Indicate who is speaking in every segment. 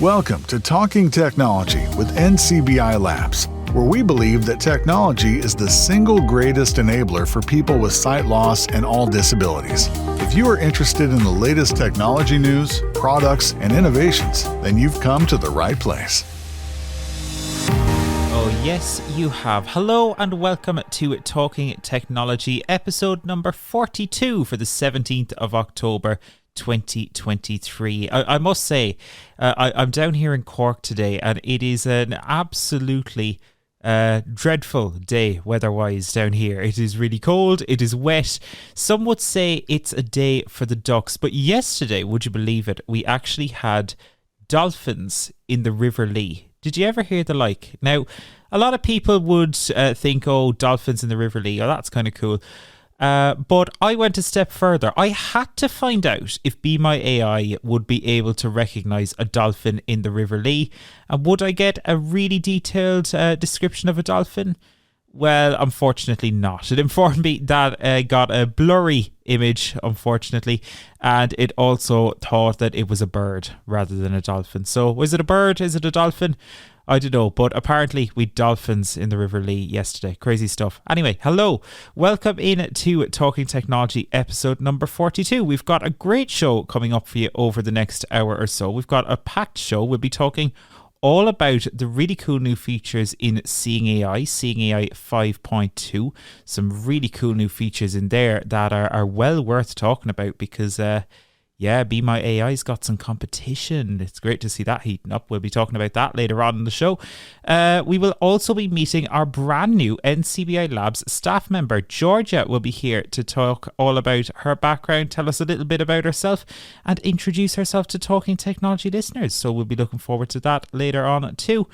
Speaker 1: Welcome to Talking Technology with NCBI Labs, where we believe that technology is the single greatest enabler for people with sight loss and all disabilities. If you are interested in the latest technology news, products, and innovations, then you've come to the right place.
Speaker 2: Oh yes, you have. Hello and welcome to Talking Technology, episode number 42 for the 17th of October 2023. I must say, I'm down here in Cork today and it is an absolutely dreadful day weather-wise down here. It is really cold, it is wet. Some would say it's a day for the ducks, but yesterday, would you believe it, we actually had dolphins in the River Lee. Did you ever hear the like? Now, a lot of people would think, oh, dolphins in the River Lee, oh, that's kind of cool. But I went a step further. I had to find out if Be My AI would be able to recognise a dolphin in the River Lee. And would I get a really detailed description of a dolphin? Well, unfortunately not. It informed me that I got a blurry image, unfortunately, and it also thought that it was a bird rather than a dolphin. So, was it a bird? Is it a dolphin? I don't know, but apparently we had dolphins in the River Lee yesterday. Crazy stuff. Anyway, hello. Welcome in to Talking Technology episode number 42. We've got a great show coming up for you over the next hour or so. We've got a packed show. We'll be talking all about the really cool new features in Seeing AI 5.2. Some really cool new features in there that are well worth talking about because Be My AI's got some competition. It's great to see that heating up. We'll be talking about that later on in the show. We will also be meeting our brand new NCBI Labs staff member. Giorgia will be here to talk all about her background, tell us a little bit about herself, and introduce herself to Talking Technology listeners. So we'll be looking forward to that later on too.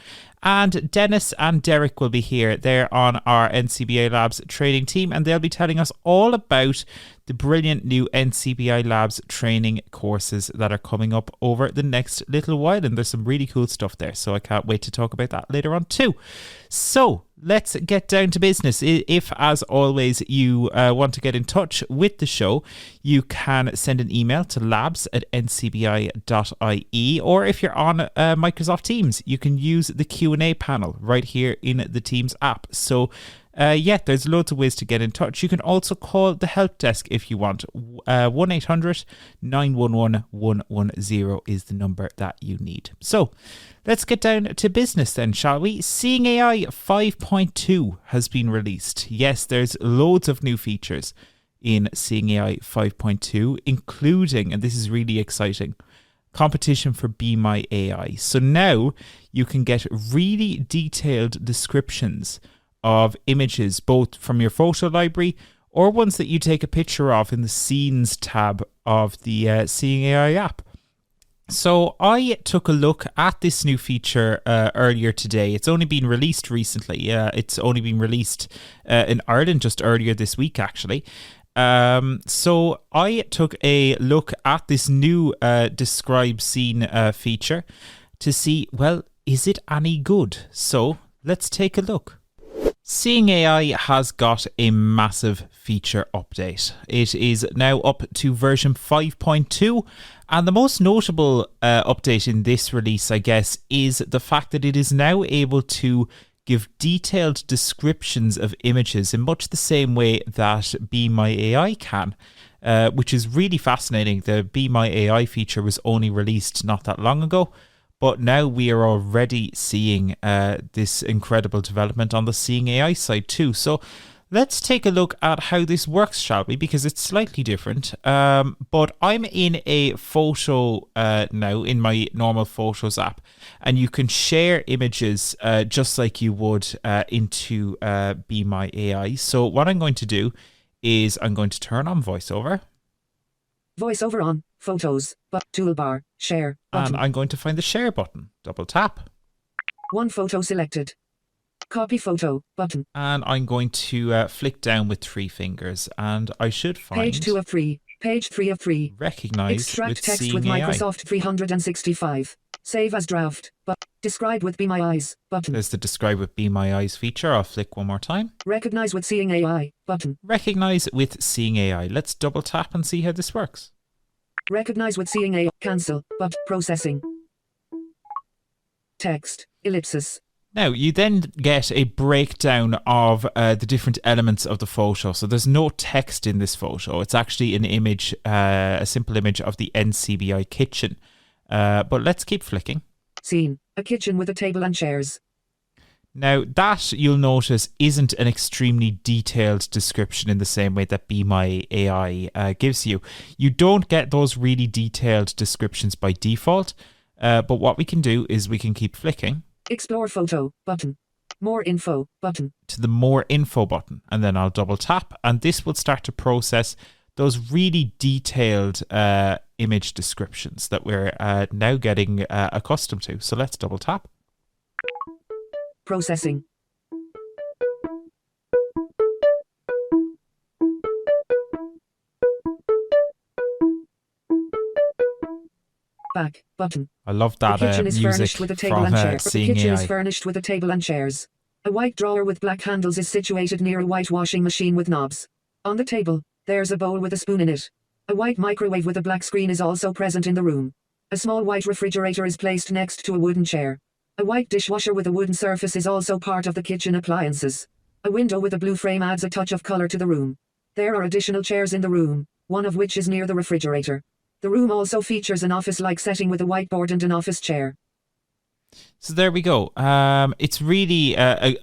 Speaker 2: And Denis and Dereck will be here. They're on our NCBI Labs training team, and they'll be telling us all about the brilliant new NCBI Labs training courses that are coming up over the next little while. And there's some really cool stuff there, so I can't wait to talk about that later on too. So let's get down to business. If, as always, you want to get in touch with the show, you can send an email to labs@ncbi.ie, or if you're on Microsoft Teams, you can use the Q&A panel right here in the Teams app. So there's loads of ways to get in touch. You can also call the help desk if you want. 1-800-911-110 is the number that you need. So let's get down to business then, shall we? Seeing AI 5.2 has been released. Yes, there's loads of new features in Seeing AI 5.2, including, and this is really exciting, competition for Be My AI. So now you can get really detailed descriptions of images, both from your photo library or ones that you take a picture of in the Scenes tab of the Seeing AI app. So I took a look at this new feature earlier today. It's only been released recently. It's only been released in Ireland just earlier this week, actually. So I took a look at this new Describe Scene feature to see, well, is it any good? So let's take a look. Seeing AI has got a massive feature update. It is now up to version 5.2, and the most notable update in this release, I guess, is the fact that it is now able to give detailed descriptions of images in much the same way that Be My AI can, which is really fascinating. The Be My AI feature was only released not that long ago, but now we are already seeing this incredible development on the Seeing AI side too. So let's take a look at how this works, shall we? Because it's slightly different. But I'm in a photo now, in my normal Photos app. And you can share images just like you would into Be My AI. So what I'm going to do is I'm going to turn on VoiceOver.
Speaker 3: VoiceOver on, Photos, but toolbar, Share button.
Speaker 2: And I'm going to find the Share button. Double tap.
Speaker 3: One photo selected. Copy photo button.
Speaker 2: And I'm going to flick down with 3 fingers, and I should find
Speaker 3: page 2 of 3. Page 3 of 3.
Speaker 2: Recognize
Speaker 3: Extract
Speaker 2: with
Speaker 3: text
Speaker 2: Seeing
Speaker 3: with
Speaker 2: AI.
Speaker 3: Microsoft 365. Save as draft. But describe with Be My Eyes button.
Speaker 2: There's the Describe with Be My Eyes feature. I'll flick one more time.
Speaker 3: Recognize with Seeing AI button.
Speaker 2: Recognize with Seeing AI. Let's double tap and see how this works.
Speaker 3: Recognize with Seeing AI. Cancel. But processing. text, ellipsis.
Speaker 2: Now, you then get a breakdown of the different elements of the photo. So there's no text in this photo. It's actually an image, a simple image of the NCBI kitchen. But let's keep flicking.
Speaker 3: Scene, a kitchen with a table and chairs.
Speaker 2: Now, that, you'll notice, isn't an extremely detailed description in the same way that Be My AI gives you. You don't get those really detailed descriptions by default. But what we can do is we can keep flicking.
Speaker 3: Explore photo button. More info button.
Speaker 2: To the more info button, and then I'll double tap, and this will start to process those really detailed image descriptions that we're now getting accustomed to. So let's double tap.
Speaker 3: Processing. Back button.
Speaker 2: I love that
Speaker 3: the kitchen is
Speaker 2: music
Speaker 3: furnished with a table
Speaker 2: from
Speaker 3: and chairs.
Speaker 2: Seeing
Speaker 3: The kitchen
Speaker 2: AI.
Speaker 3: is furnished with a table and chairs. A white drawer with black handles is situated near a white washing machine with knobs. On the table, there's a bowl with a spoon in it. A white microwave with a black screen is also present in the room. A small white refrigerator is placed next to a wooden chair. A white dishwasher with a wooden surface is also part of the kitchen appliances. A window with a blue frame adds a touch of color to the room. There are additional chairs in the room, one of which is near the refrigerator. The room also features an office-like setting with a whiteboard and an office chair.
Speaker 2: So there we go. It's really a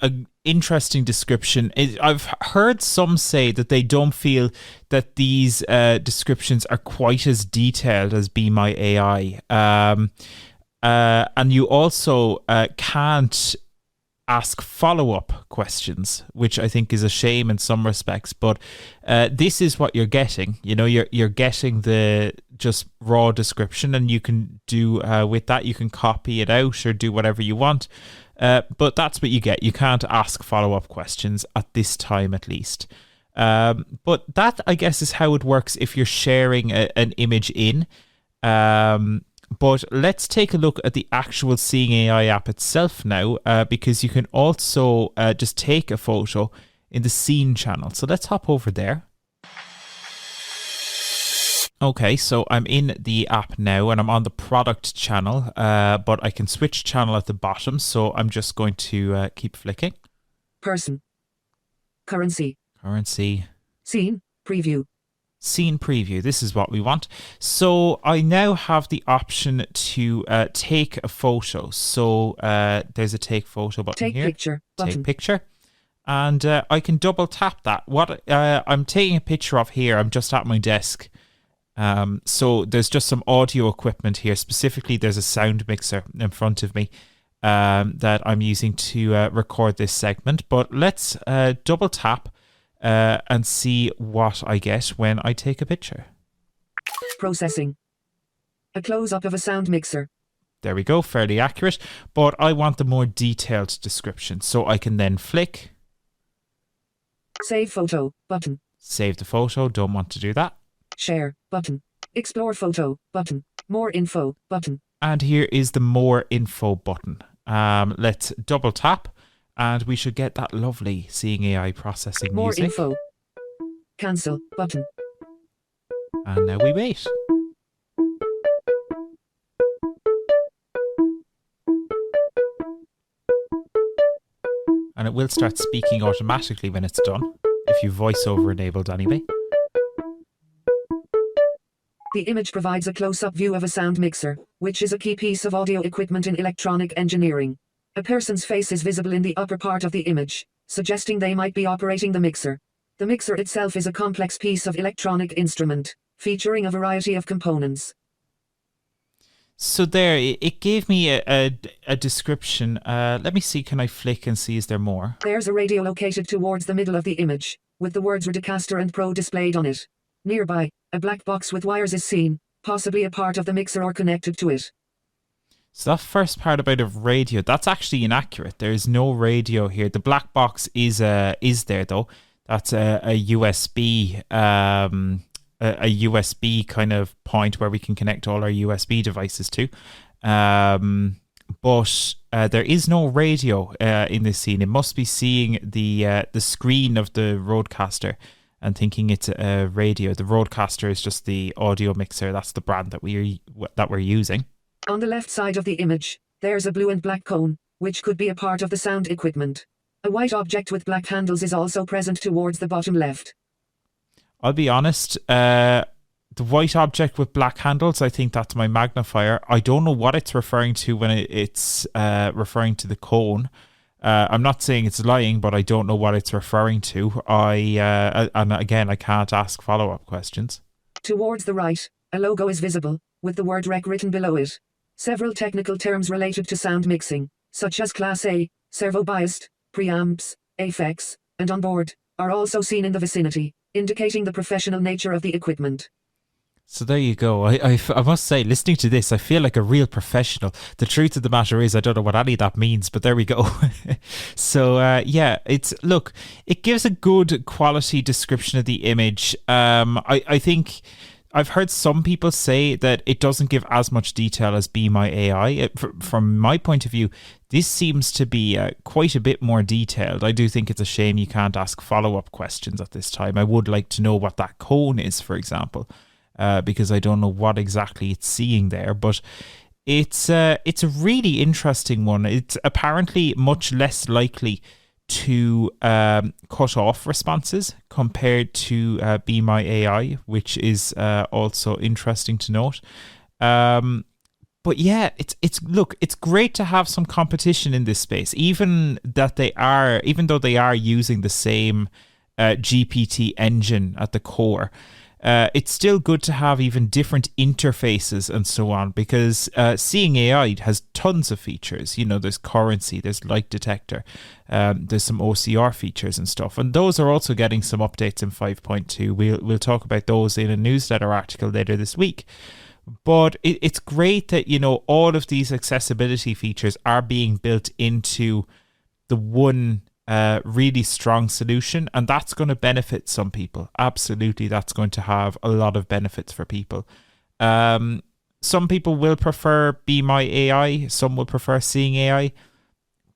Speaker 2: interesting description. I've heard some say that they don't feel that these descriptions are quite as detailed as Be My AI. And you also can't ask follow-up questions, which I think is a shame in some respects. But this is what you're getting. You know, you're getting the just raw description, and you can do with that, you can copy it out or do whatever you want. But that's what you get. You can't ask follow-up questions at this time, at least. But that, I guess, is how it works if you're sharing an image in. But let's take a look at the actual Seeing AI app itself now, because you can also just take a photo in the Scene channel. So let's hop over there. Okay, so I'm in the app now and I'm on the product channel, but I can switch channel at the bottom. So I'm just going to keep flicking.
Speaker 3: Person. Currency.
Speaker 2: Scene.
Speaker 3: Preview.
Speaker 2: Scene preview. This is what we want. So I now have the option to take a photo. So there's a take photo button here.
Speaker 3: Take picture button.
Speaker 2: Take picture. And I can double tap that. What I'm taking a picture of here, I'm just at my desk. So there's just some audio equipment here. Specifically, there's a sound mixer in front of me that I'm using to record this segment. But let's double tap and see what I get when I take a picture.
Speaker 3: Processing. A close-up of a sound mixer.
Speaker 2: There we go, fairly accurate. But I want the more detailed description. So I can then flick.
Speaker 3: Save photo button.
Speaker 2: Save the photo, don't want to do that.
Speaker 3: Share button. Explore photo button. More info button.
Speaker 2: And here is the more info button. Let's double tap and we should get that lovely Seeing AI processing
Speaker 3: more
Speaker 2: music.
Speaker 3: Info. Cancel button.
Speaker 2: And now we wait. And it will start speaking automatically when it's done, if you voiceover enabled anyway.
Speaker 3: The image provides a close-up view of a sound mixer, which is a key piece of audio equipment in electronic engineering. A person's face is visible in the upper part of the image, suggesting they might be operating the mixer. The mixer itself is a complex piece of electronic instrument, featuring a variety of components.
Speaker 2: So there, it gave me a description. Let me see, can I flick and see, is there more?
Speaker 3: There's a radio located towards the middle of the image, with the words Rodecaster and Pro displayed on it. Nearby, a black box with wires is seen, possibly a part of the mixer or connected to it.
Speaker 2: So that first part about a radio, that's actually inaccurate. There is no radio here. The black box is there though. That's a USB a USB kind of point where we can connect all our USB devices to. But there is no radio in this scene. It must be seeing the screen of the Rodecaster and thinking it's a radio. The Rodecaster is just the audio mixer. That's the brand that we're using.
Speaker 3: On the left side of the image, there's a blue and black cone, which could be a part of the sound equipment. A white object with black handles is also present towards the bottom left.
Speaker 2: I'll be honest, the white object with black handles, I think that's my magnifier. I don't know what it's referring to when it's referring to the cone. I'm not saying it's lying, but I don't know what it's referring to. And again, I can't ask follow-up questions.
Speaker 3: Towards the right, a logo is visible, with the word REC written below it. Several technical terms related to sound mixing, such as Class A, servo-biased, preamps, AFX, and onboard, are also seen in the vicinity, indicating the professional nature of the equipment.
Speaker 2: So there you go. I must say, listening to this, I feel like a real professional. The truth of the matter is, I don't know what any of that means, but there we go. So it gives a good quality description of the image. I think I've heard some people say that it doesn't give as much detail as Be My AI. From my point of view, this seems to be quite a bit more detailed. I do think it's a shame you can't ask follow-up questions at this time. I would like to know what that cone is, for example. Because I don't know what exactly it's seeing there, but it's a really interesting one. It's apparently much less likely to cut off responses compared to Be My AI, which is also interesting to note. But yeah, it's great to have some competition in this space, even though they are using the same GPT engine at the core. It's still good to have even different interfaces and so on, because Seeing AI has tons of features. You know, there's currency, there's light detector, there's some OCR features and stuff, and those are also getting some updates in 5.2. We'll talk about those in a newsletter article later this week. But it's great that, you know, all of these accessibility features are being built into the one really strong solution, and that's going to benefit some people. Absolutely, that's going to have a lot of benefits for people. Some people will prefer Be My AI, some will prefer Seeing AI,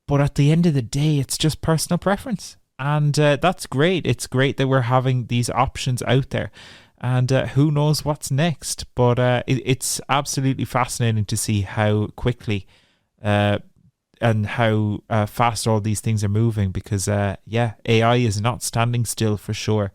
Speaker 2: but at the end of the day, it's just personal preference, and that's great. It's great that we're having these options out there, and who knows what's next, but it's absolutely fascinating to see how quickly and how fast all these things are moving, because AI is not standing still for sure.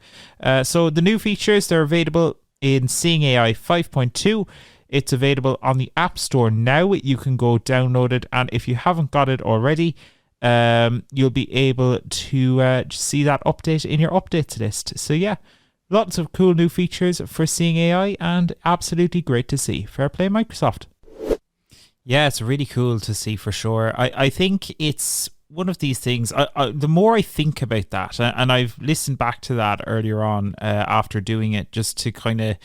Speaker 2: So the new features, they're available in Seeing AI 5.2. It's available on the App Store now. You can go download it, and if you haven't got it already, you'll be able to see that update in your updates list. So yeah, lots of cool new features for Seeing AI, and absolutely great to see. Fair play, Microsoft. Yeah, it's really cool to see for sure. I think it's one of these things, the more I think about that, and I've listened back to that earlier on after doing it, just to kind of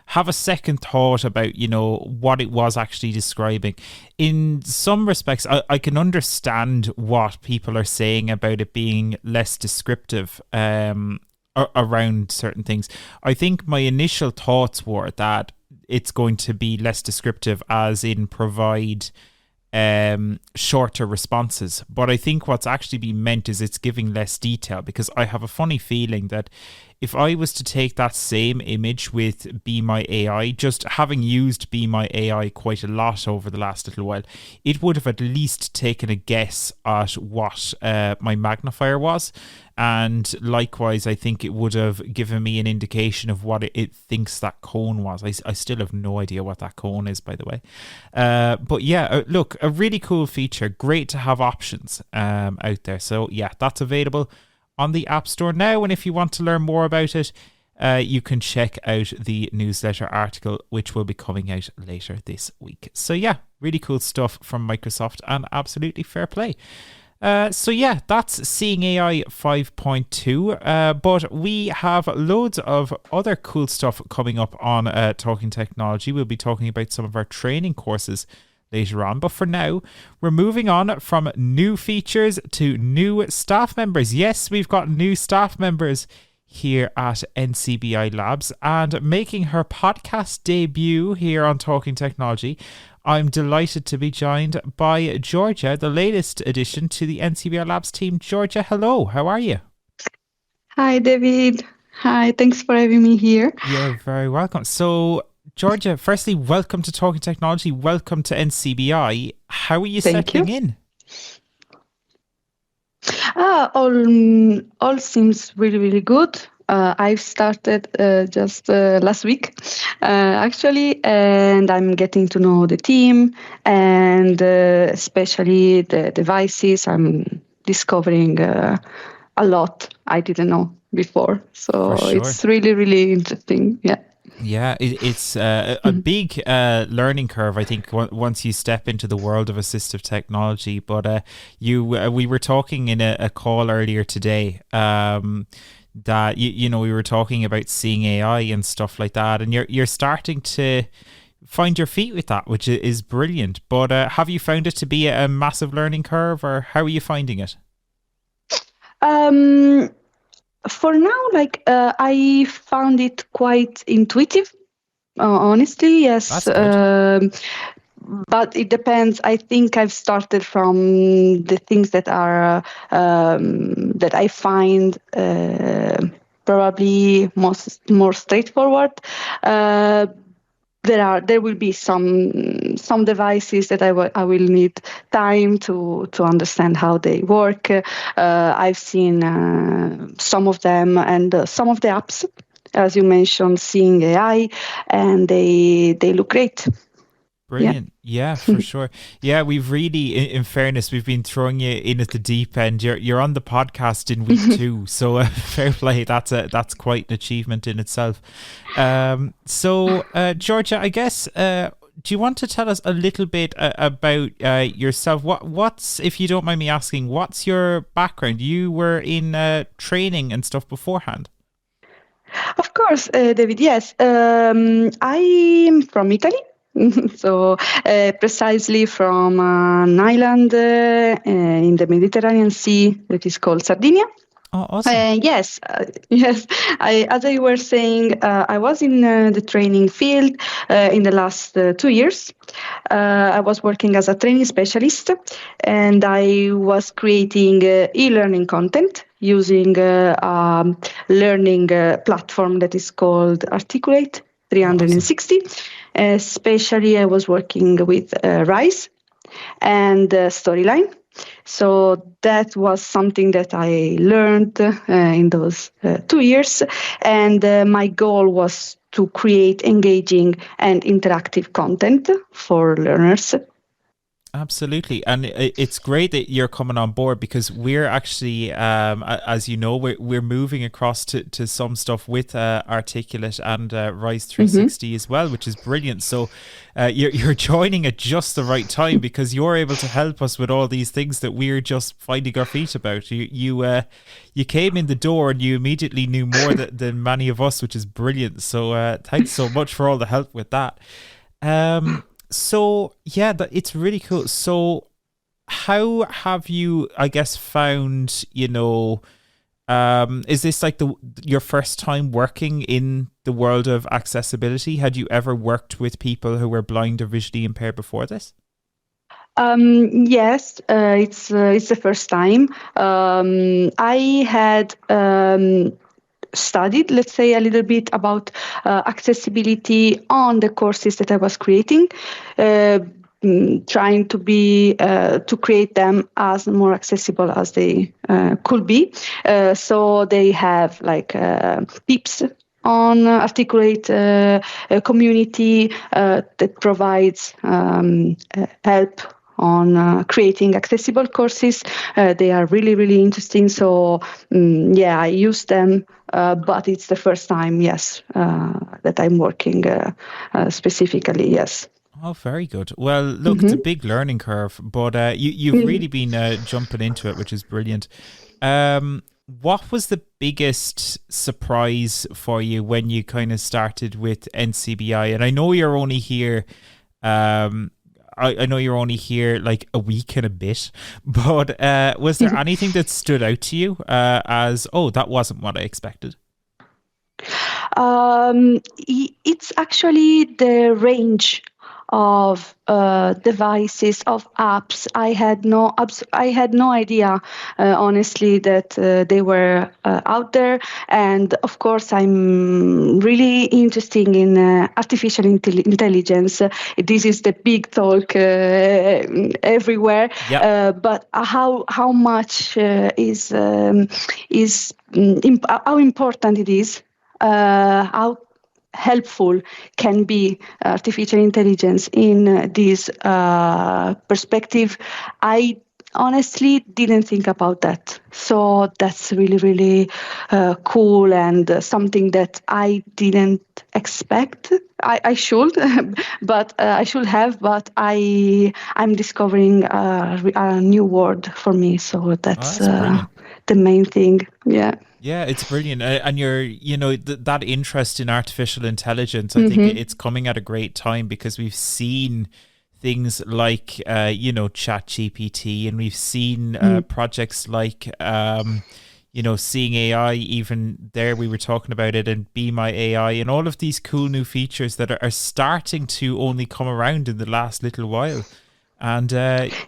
Speaker 2: have a second thought about, you know, what it was actually describing. In some respects, I can understand what people are saying about it being less descriptive around certain things. I think my initial thoughts were that it's going to be less descriptive, as in provide shorter responses. But I think what's actually being meant is it's giving less detail, because I have a funny feeling that if I was to take that same image with Be My AI, just having used Be My AI quite a lot over the last little while, it would have at least taken a guess at what my magnifier was. And likewise, I think it would have given me an indication of what it thinks that cone was. I still have no idea what that cone is, by the way. But yeah, look, a really cool feature. Great to have options out there. So yeah, that's available on the App Store now. And if you want to learn more about it, you can check out the newsletter article, which will be coming out later this week. So yeah, really cool stuff from Microsoft, and absolutely fair play. So yeah, that's Seeing AI 5.2, but we have loads of other cool stuff coming up on Talking Technology. We'll be talking about some of our training courses later on, but for now, we're moving on from new features to new staff members. Yes, we've got new staff members here at NCBI Labs, and making her podcast debut here on Talking Technology, I'm delighted to be joined by Giorgia, the latest addition to the NCBI Labs team. Giorgia, hello, how are you?
Speaker 4: Hi, David. Hi, thanks for having me here.
Speaker 2: You're very welcome. So, Giorgia, firstly, welcome to Talking Technology. Welcome to NCBI. How are you
Speaker 4: Thank
Speaker 2: settling
Speaker 4: you.
Speaker 2: in?
Speaker 4: All seems really, really good. I've started just last week, actually, and I'm getting to know the team and especially the devices. I'm discovering a lot I didn't know before.
Speaker 2: For
Speaker 4: So
Speaker 2: sure.
Speaker 4: it's really, really interesting. Yeah.
Speaker 2: Yeah, it's a big learning curve, I think, once you step into the world of assistive technology. But we were talking in a call earlier today that we were talking about seeing AI and stuff like that, and you're starting to find your feet with that, which is brilliant. But have you found it to be a massive learning curve, or how are you finding it?
Speaker 4: For now, I found it quite intuitive. Honestly, yes.
Speaker 2: That's good.
Speaker 4: But it depends. I think I've started from the things that are that I find probably more straightforward. Uh, there will be some devices that I will need time to understand how they work. I've seen some of them and some of the apps, as you mentioned, seeing AI, and they look great. Yeah.
Speaker 2: Brilliant. Yeah, for sure. Yeah, we've really, in fairness, we've been throwing you in at the deep end. You're on the podcast in week 2, so fair play. That's quite an achievement in itself. So, Giorgia, I guess, do you want to tell us a little bit about yourself? What's, if you don't mind me asking, what's your background? You were in training and stuff beforehand.
Speaker 4: Of course, David. Yes, I'm from Italy. So precisely from an island in the Mediterranean Sea that is called Sardinia.
Speaker 2: Oh, awesome.
Speaker 4: Yes, yes. As I was saying, I was in the training field in the last 2 years. I was working as a training specialist, and I was creating e-learning content using a learning platform that is called Articulate
Speaker 2: Oh, awesome.
Speaker 4: 360. Especially, I was working with Rise and Storyline. So that was something that I learned in those 2 years. And my goal was to create engaging and interactive content for learners.
Speaker 2: Absolutely. And it's great that you're coming on board, because we're actually, as you know, we're moving across to some stuff with Articulate and Rise 360 as well, which is brilliant. So you're joining at just the right time, because you're able to help us with all these things that we're just finding our feet about. You came in the door and you immediately knew more than many of us, which is brilliant. So thanks so much for all the help with that. So yeah, it's really cool. So how have you, I guess, found, is this like your first time working in the world of accessibility? Had you ever worked with people who were blind or visually impaired before this?
Speaker 4: Yes, it's the first time. I had studied, let's say, a little bit about accessibility on the courses that I was creating, trying to create them as more accessible as they could be. So they have like tips on Articulate community that provides help on creating accessible courses. They are really, really interesting. So I use them, but it's the first time, yes, that I'm working specifically, yes.
Speaker 2: Oh, very good. Well, look, it's a big learning curve, but you've really been jumping into it, which is brilliant. What was the biggest surprise for you when you kind of started with NCBI? And I know you're only here I know you're only here like a week and a bit, but was there anything that stood out to you as, oh, that wasn't what I expected?
Speaker 4: It's actually the range of devices, of apps. I had no idea, honestly, that they were out there. And of course, I'm really interested in artificial intelligence. This is the big talk everywhere.
Speaker 2: Yep.
Speaker 4: But how much how important it is, how helpful can be artificial intelligence in this perspective. I honestly didn't think about that. So that's really, really cool, and something that I didn't expect. I should, but I should have, but I'm discovering a new world for me. So that's the main thing. Yeah.
Speaker 2: Yeah, it's brilliant. And that interest in artificial intelligence, I think it's coming at a great time, because we've seen things like, ChatGPT, and we've seen projects like, Seeing AI, even there we were talking about it, and Be My AI, and all of these cool new features that are starting to only come around in the last little while. And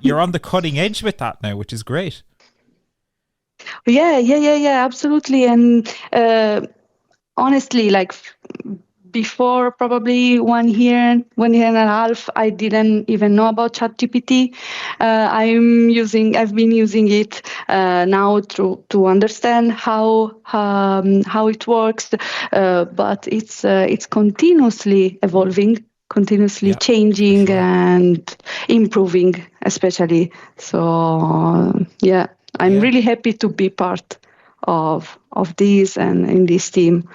Speaker 2: you're on the cutting edge with that now, which is great.
Speaker 4: Yeah, absolutely. And honestly, like before probably 1 year and a half, I didn't even know about ChatGPT. I've been using it now to understand how it works, but it's continuously evolving, continuously changing and improving, especially. So I'm really happy to be part of this and in this team.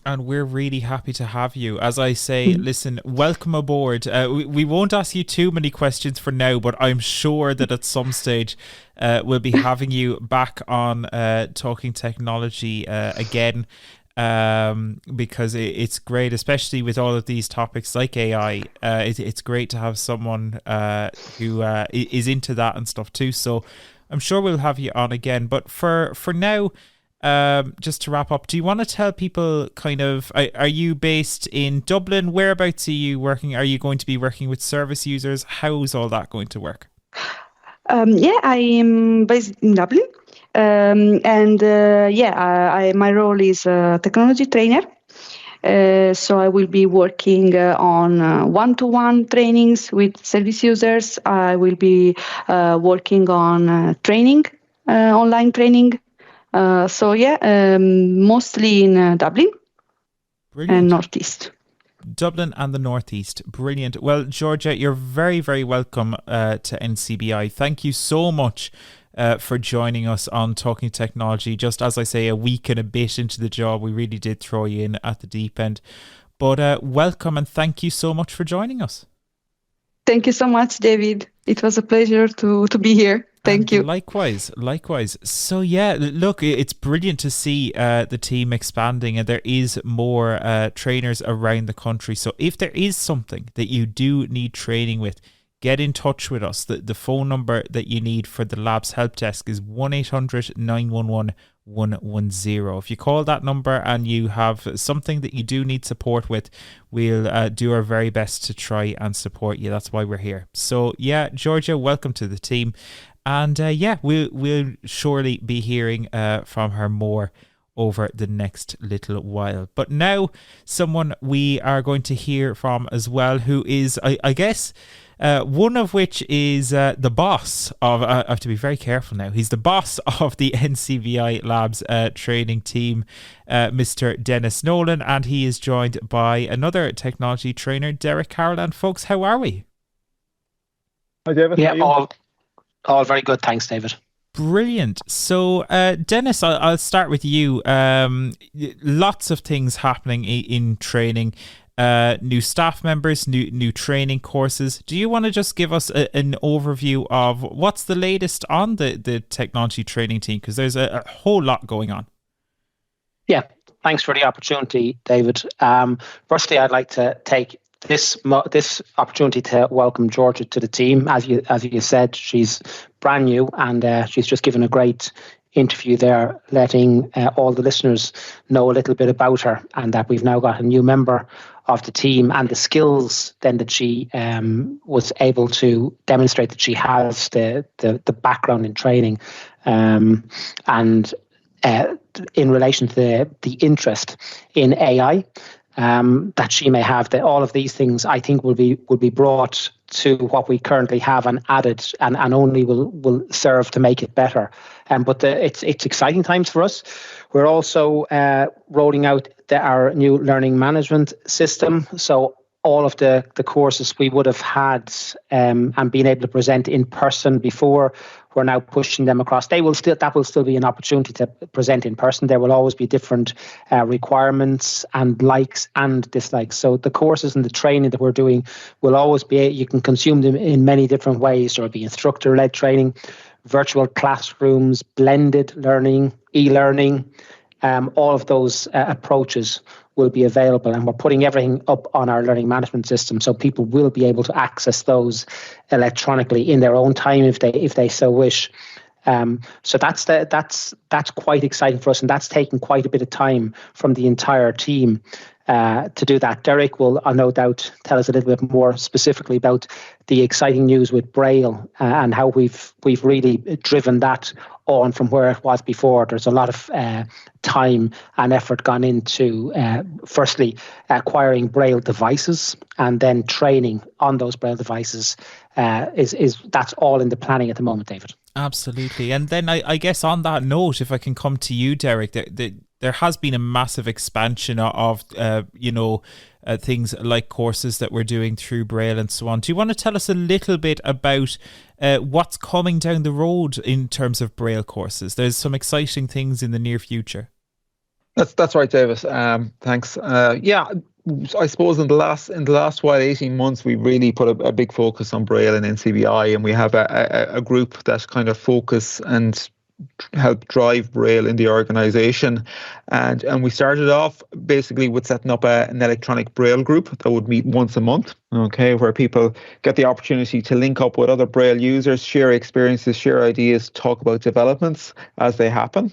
Speaker 2: And we're really happy to have you. As I say, listen, welcome aboard. We won't ask you too many questions for now, but I'm sure that at some stage we'll be having you back on Talking Technology again, because it's great, especially with all of these topics like AI. It's great to have someone who is into that and stuff too. So I'm sure we'll have you on again. But for now, just to wrap up, do you want to tell people kind of, are you based in Dublin? Whereabouts are you working? Are you going to be working with service users? How's all that going to work?
Speaker 4: I am based in Dublin. My role is a technology trainer. So I will be working on one-to-one trainings with service users. I will be working on training, online training. Mostly in Dublin. Brilliant. And Northeast.
Speaker 2: Dublin and the Northeast. Brilliant. Well, Giorgia, you're very, very welcome to NCBI. Thank you so much for joining us on Talking Technology. Just as I say, a week and a bit into the job, we really did throw you in at the deep end. But welcome, and thank you so much for joining us.
Speaker 4: Thank you so much, David. It was a pleasure to be here. Thank you.
Speaker 2: Likewise. So look, it's brilliant to see the team expanding, and there is more trainers around the country. So if there is something that you do need training with, get in touch with us. The phone number that you need for the Labs help desk is 1-800-911-110. If you call that number and you have something that you do need support with, we'll do our very best to try and support you. That's why we're here. So Giorgia, welcome to the team. And we'll surely be hearing from her more over the next little while. But now, someone we are going to hear from as well, who is, I guess, one of which is the boss of, I have to be very careful now, he's the boss of the NCBI Labs training team, Mr. Denis Nolan, and he is joined by another technology trainer, Dereck Carroll. And folks, how are we?
Speaker 5: Hi, David.
Speaker 6: Yeah, all very good. Thanks, David.
Speaker 2: Brilliant. So, Denis, I'll start with you. Lots of things happening in training. New staff members, new training courses. Do you want to just give us an overview of what's the latest on the technology training team? Because there's a whole lot going on.
Speaker 6: Yeah, thanks for the opportunity, David. Firstly, I'd like to take this opportunity to welcome Giorgia to the team. As you said, she's brand new, and she's just given a great interview there, letting all the listeners know a little bit about her, and that we've now got a new member of the team, and the skills then that she was able to demonstrate that she has the background in training, and in relation to the interest in AI that she may have, that all of these things I think will be brought to what we currently have and added, and only will serve to make it better. But it's exciting times for us. We're also rolling out our new learning management system. So all of the courses we would have had and been able to present in person before, we're now pushing them across. That will still be an opportunity to present in person. There will always be different requirements and likes and dislikes. So the courses and the training that we're doing will always be, you can consume them in many different ways. There will be instructor-led training, virtual classrooms, blended learning, e-learning. All of those approaches will be available, and we're putting everything up on our learning management system, so people will be able to access those electronically in their own time if they so wish. So that's quite exciting for us, and that's taken quite a bit of time from the entire team to do that. Dereck will, no doubt, tell us a little bit more specifically about the exciting news with Braille and how we've really driven that on from where it was before. There's a lot of time and effort gone into firstly acquiring Braille devices, and then training on those Braille devices. That's all in the planning at the moment, David.
Speaker 2: Absolutely. And then I guess on that note, if I can come to you, Dereck, there has been a massive expansion of things like courses that we're doing through Braille and so on. Do you want to tell us a little bit about what's coming down the road in terms of Braille courses? There's some exciting things in the near future.
Speaker 5: That's right, David. Thanks. I suppose in the last while, 18 months, we really put a big focus on Braille and NCBI, and we have a group that kind of focus and help drive Braille in the organisation. And we started off basically with setting up an electronic Braille group that would meet once a month, okay, where people get the opportunity to link up with other Braille users, share experiences, share ideas, talk about developments as they happen.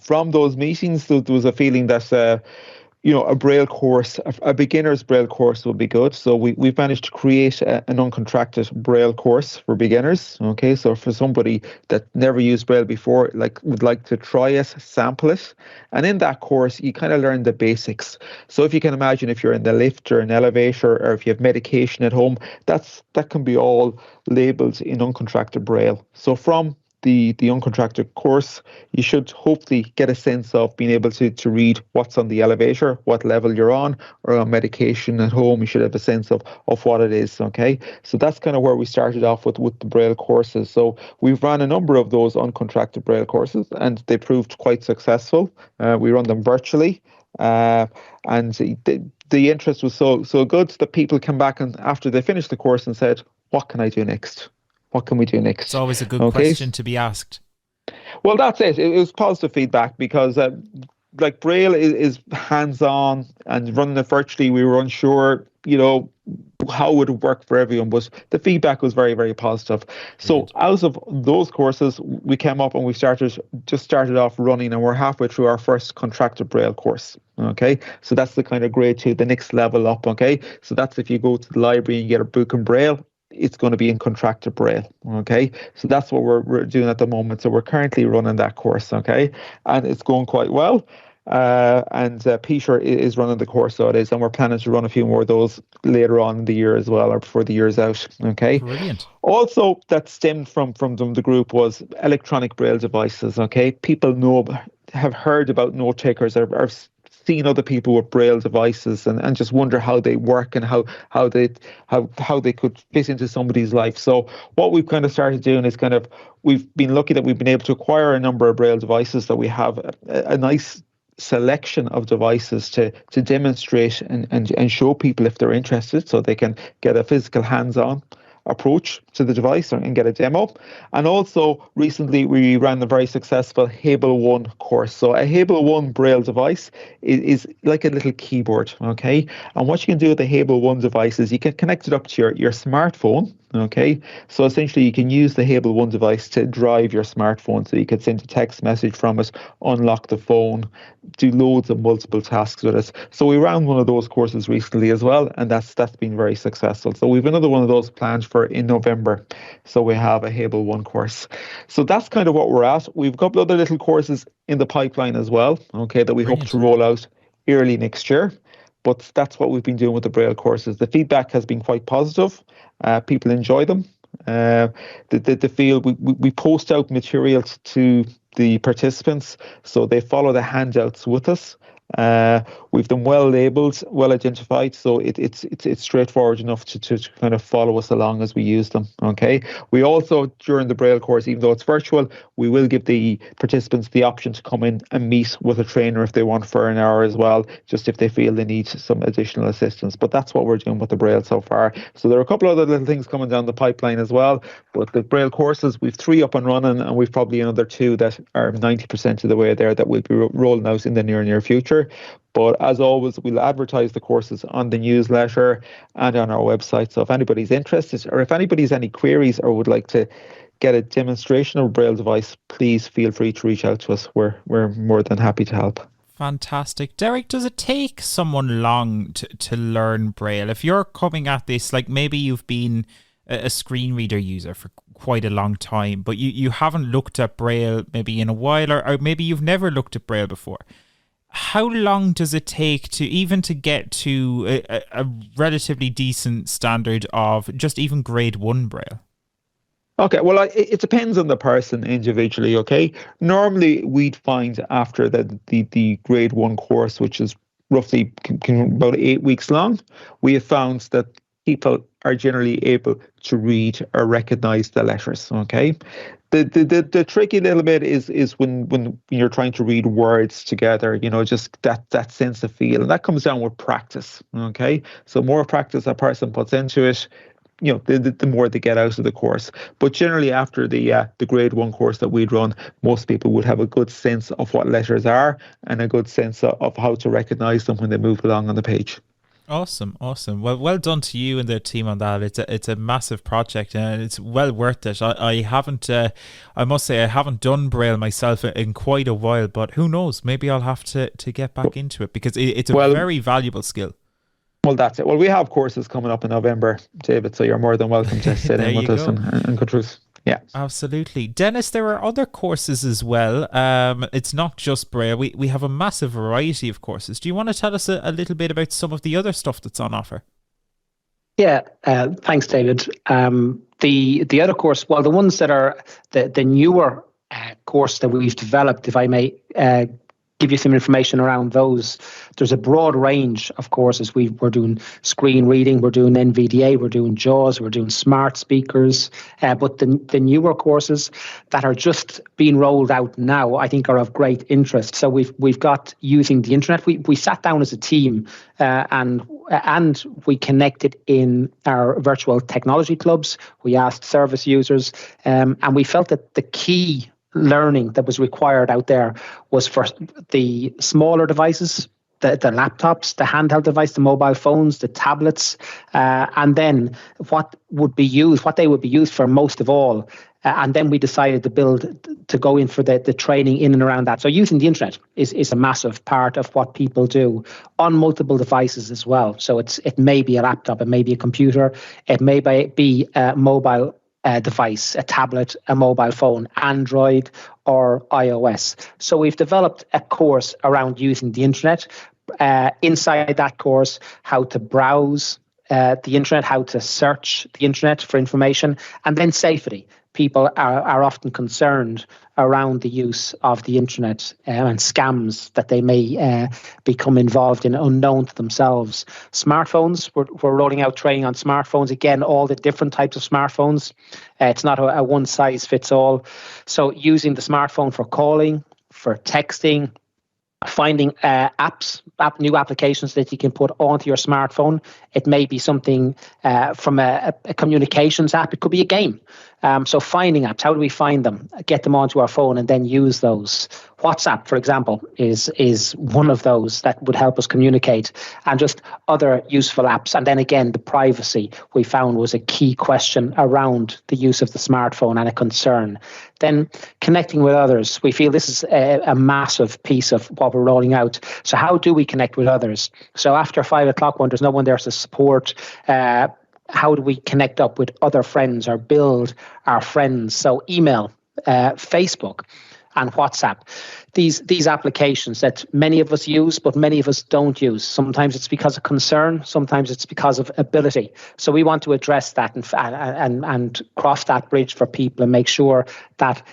Speaker 5: From those meetings, there was a feeling that a Braille course, a beginner's Braille course would be good. So we've managed to create an uncontracted Braille course for beginners. Okay, so for somebody that never used Braille before, would like to try it, sample it. And in that course, you kind of learn the basics. So if you can imagine, if you're in the lift or an elevator, or if you have medication at home, that can be all labelled in uncontracted Braille. So from the uncontracted course, you should hopefully get a sense of being able to read what's on the elevator, what level you're on, or on medication at home. You should have a sense of what it is, okay? So that's kind of where we started off with the Braille courses. So we've run a number of those uncontracted Braille courses, and they proved quite successful. We run them virtually, and the interest was so good that people came back and after they finished the course and said, what can I do next? What can we do next?
Speaker 2: It's always a good question to be asked.
Speaker 5: Well, that's it. It was positive feedback because Braille is hands-on, and running it virtually, we were unsure, how would it work for everyone, but the feedback was very, very positive. So out of those courses, we came up and we started off running, and we're halfway through our first contracted Braille course. Okay, so that's the kind of grade 2, the next level up. Okay, so that's if you go to the library and you get a book in Braille, it's going to be in contracted Braille. Okay, so that's what we're doing at the moment. So we're currently running that course. Okay, and it's going quite well. And Peter is running the course, so it is, and we're planning to run a few more of those later on in the year as well, or before the year's out. Okay,
Speaker 2: brilliant.
Speaker 5: Also, that stemmed from the group was electronic Braille devices. Okay, people have heard about note takers, or seen other people with Braille devices, and just wonder how they work and how they could fit into somebody's life. So what we've kind of started doing is we've been lucky that we've been able to acquire a number of Braille devices, that we have a nice selection of devices to demonstrate and show people if they're interested, so they can get a physical hands-on approach to the device and get a demo. And also recently we ran the very successful Hable 1 course. So a Hable 1 Braille device is like a little keyboard, okay? And what you can do with the Hable 1 device is you can connect it up to your smartphone, Okay, so essentially you can use the Hable One device to drive your smartphone. So you could send a text message from it, unlock the phone, do loads of multiple tasks with it. So we ran one of those courses recently as well, and that's been very successful. So we've another one of those planned for in November. So we have a Hable One course. So that's kind of what we're at. We've a couple other little courses in the pipeline as well, okay, that we hope to roll out early next year. But that's what we've been doing with the Braille courses. The feedback has been quite positive. People enjoy them. The field, we post out materials to the participants, so they follow the handouts with us. We've them well labelled, well identified, so it's straightforward enough to kind of follow us along as we use them. Okay. We also, during the Braille course, even though it's virtual, we will give the participants the option to come in and meet with a trainer if they want for an hour as well, just if they feel they need some additional assistance. But that's what we're doing with the Braille so far. So there are a couple other little things coming down the pipeline as well. But the Braille courses, we've 3 up and running, and we've probably another 2 that are 90% of the way there that we'll be rolling out in the near future. But as always, we'll advertise the courses on the newsletter and on our website. So if anybody's interested, or if anybody's any queries or would like to get a demonstration of a Braille device, please feel free to reach out to us. We're more than happy to help.
Speaker 2: Fantastic. Dereck, does it take someone long to learn Braille? If you're coming at this, like maybe you've been a screen reader user for quite a long time, but you haven't looked at Braille maybe in a while, or maybe you've never looked at Braille before. How long does it take to get to a relatively decent standard of just even grade 1 Braille?
Speaker 5: Okay, well, it depends on the person individually, okay? Normally, we'd find after the grade 1 course, which is roughly about 8 weeks long, we have found that people are generally able to read or recognise the letters, okay? The tricky little bit is when you're trying to read words together, just that sense of feel. And that comes down with practice, okay? So more practice a person puts into it, the more they get out of the course. But generally after the grade 1 course that we'd run, most people would have a good sense of what letters are and a good sense of how to recognise them when they move along on the page.
Speaker 2: Awesome. Well done to you and the team on that. It's a massive project and it's well worth it. I must say I haven't done Braille myself in quite a while, but who knows? Maybe I'll have to get back into it because it's a very valuable skill.
Speaker 5: Well, that's it. Well, we have courses coming up in November, David, so you're more than welcome to sit in with us and go through. Yeah,
Speaker 2: absolutely. Dennis, there are other courses as well. It's not just Braille. We have a massive variety of courses. Do you want to tell us a little bit about some of the other stuff that's on offer?
Speaker 6: Yeah, thanks, David. The other course, well, the ones that are the newer course that we've developed, if I may give you some information around those. There's a broad range of courses. We're doing screen reading, we're doing NVDA, we're doing JAWS, we're doing smart speakers. But the newer courses that are just being rolled out now, I think, are of great interest. So we've got using the internet. We sat down as a team and we connected in our virtual technology clubs. We asked service users, and we felt that the key learning that was required out there was for the smaller devices, the laptops, the handheld device, the mobile phones, the tablets, and then what they would be used for most of all. And then we decided to go in for the training in and around that. So using the internet is a massive part of what people do on multiple devices as well. So it may be a laptop, it may be a computer, it may be a mobile device, a tablet, a mobile phone, Android or iOS. So we've developed a course around using the internet. Inside that course, how to browse the internet, how to search the internet for information, and then safety. People are often concerned around the use of the internet and scams that they may become involved in unknown to themselves. Smartphones, we're rolling out training on smartphones. Again, all the different types of smartphones. It's not a one size fits all. So using the smartphone for calling, for texting, finding new applications that you can put onto your smartphone. It may be something from a communications app. It could be a game. So finding apps, how do we find them, get them onto our phone and then use those? WhatsApp, for example, is one of those that would help us communicate, and just other useful apps. And then again, the privacy we found was a key question around the use of the smartphone and a concern. Then connecting with others. We feel this is a massive piece of what we're rolling out. So how do we connect with others? So after 5 o'clock, when there's no one there to support, how do we connect up with other friends or build our friends? So email, Facebook, and WhatsApp. These applications that many of us use, but many of us don't use. Sometimes it's because of concern, sometimes it's because of ability. So we want to address that and cross that bridge for people and make sure that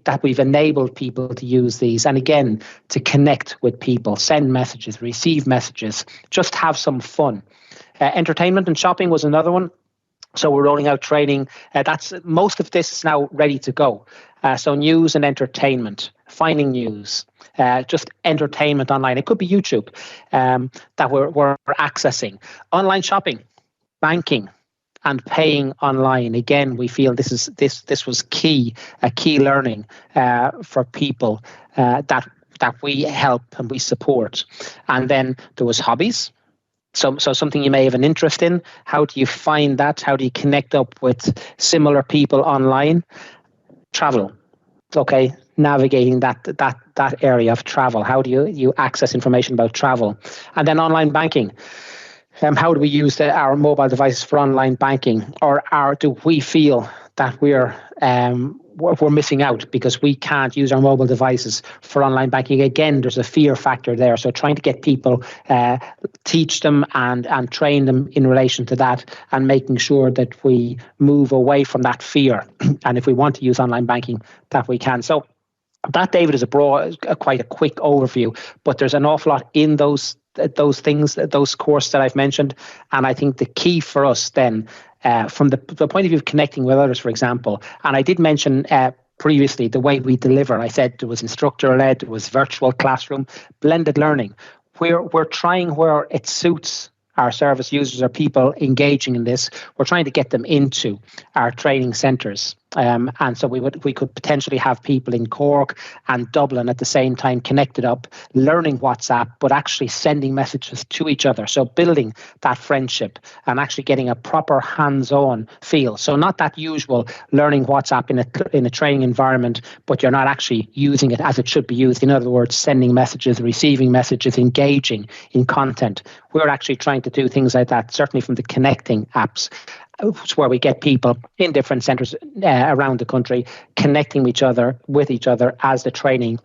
Speaker 6: that we've enabled people to use these. And again, to connect with people, send messages, receive messages, just have some fun. Entertainment and shopping was another one. So we're rolling out training. Most of this is now ready to go. So news and entertainment, finding news, just entertainment online. It could be YouTube that we're accessing. Online shopping, banking, and paying online. Again, we feel this was a key learning for people that we help and we support. And then there was hobbies. So something you may have an interest in. How do you find that? How do you connect up with similar people online? Travel. Okay, navigating that area of travel. How do you access information about travel? And then online banking. How do we use our mobile devices for online banking? Or do we feel that we're missing out because we can't use our mobile devices for online banking? Again, there's a fear factor there. So trying to get people, teach them and train them in relation to that, and making sure that we move away from that fear. And if we want to use online banking, that we can. So that, David, is quite a quick overview, but there's an awful lot in those things, those courses that I've mentioned. And I think the key for us then, from the point of view of connecting with others, for example, and I did mention previously the way we deliver. I said there was instructor-led, there was virtual classroom, blended learning. We're trying where it suits our service users or people engaging in this. We're trying to get them into our training centres. And so we could potentially have people in Cork and Dublin at the same time connected up, learning WhatsApp, but actually sending messages to each other. So building that friendship and actually getting a proper hands-on feel. So not that usual learning WhatsApp in a training environment, but you're not actually using it as it should be used. In other words, sending messages, receiving messages, engaging in content. We're actually trying to do things like that, certainly from the connecting apps, where we get people in different centres around the country connecting with each other as the training